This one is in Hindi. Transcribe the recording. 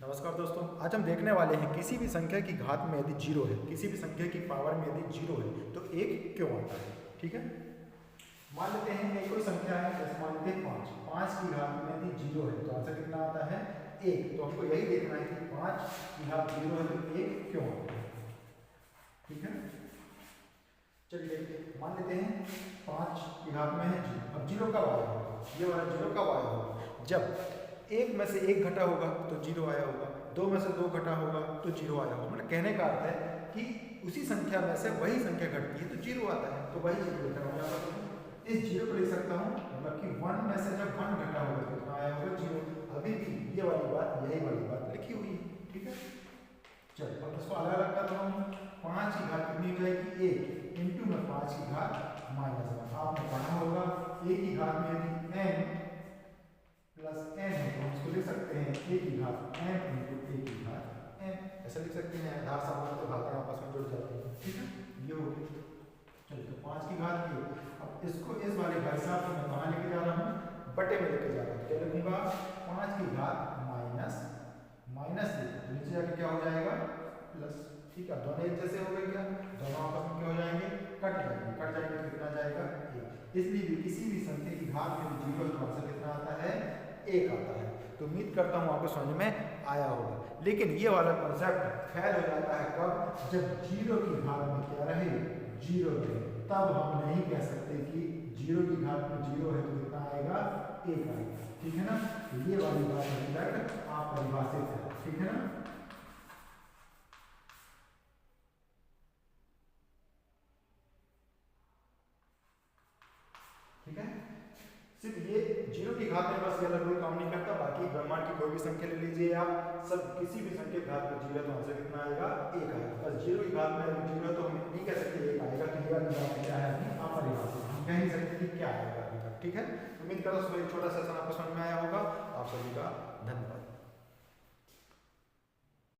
नमस्कार दोस्तों, आज हम देखने वाले हैं किसी भी संख्या की घात में यदि जीरो है, किसी भी संख्या की पावर में यदि जीरो है तो एक क्यों आता है। ठीक है, मान लेते हैं एक कोई संख्या है, जैसे मान लेते हैं 5। 5 की घात में यदि जीरो है तो आंसर कितना आता है 1। तो हमको यही देखना है कि 5 की घात जीरो है तो 1 क्यों आता है। ठीक है, चलिए मान लेते हैं 5 की घात में है जीरो। अब जीरो कब आया होगा, ये वाला जीरो कब आया होगा, जब एक में से एक घटा होगा तो जीरो आया होगा, दो में से दो घटा होगा तो जीरो आया होगा। मतलब कहने का अर्थ है कि उसी संख्या में से वही संख्या घटती है तो जीरो आता है। तो वही चीज लिख रहा हूँ यहाँ पर, इस जीरो को लिख सकता हूँ, मतलब कि 1 में से जब 1 घटा होगा तो कितना आया होगा जीरो। अभी भी ये वाली बात, यही वाली बात लिखी हुई है। ठीक है, चलो अब इसको अलग अलग करता हूँ। 5 की घात कितनी हो जाएगी 1 इंटू में 5 की घात माइनस 1। आपने पढ़ा होगा a की घात में यदि n प्लस n है तो हम इसको लिख सकते हैं a की घात n इंटू a की घात n। ऐसा लिख सकते हैं, आधार सामान्य तो घातें आपस में जुड़ जाती हैं। ठीक है, ये हो गया। चलिए तो 5 की घात ये, अब इसको इस वाले भाई साहब को मैं कहाँ लेके जा रहा हूँ, बटे में लेके जा रहा हूँ। क्या लिखूंगा 5 की घात माइनस माइनस तो नीचे जाके क्या हो जाएगा प्लस। ठीक है, दोनों एक जैसे हो गए, क्या दोनों आपस में क्या हो जाएंगे, कट जाएंगे। कट जाएंगे तो कितना जाएगा 1। इसलिए भी किसी भी संख्या की घात में जीरो तो आंसर कितना आता है 1 आता है। तो उम्मीद करता हूँ आपको समझ में आया होगा। लेकिन ये वाला कॉन्सेप्ट फेल हो जाता है कब, जब जीरो की घात में क्या रहे, जीरो रहे। तब हम नहीं कह सकते कि जीरो की घात में जीरो है तो कितना आएगा 1 आएगा। ठीक है ना, तो ये वाली बात अभी तक आप परिभाषित है। ठीक है ना, ठीक है, सिर्फ ये जीरो की घात में बस ये अलग रूल काम नहीं करता। बाकी ब्रह्मांड की कोई भी संख्या ले लीजिए आप, सब किसी भी संख्या की घात में जीरो तो आंसर कितना आएगा 1 आएगा। बस जीरो की घात में जीरो तो हम नहीं कह सकते 1 आएगा। तो ये वाली बात क्या है, अपरिभाषित, हम कह नहीं सकते कि क्या आएगा अभी तक। ठीक है, उम्मीद करता हूँ एक छोटा सेशन आपको समझ में आया होगा। आप सभी का धन्यवाद।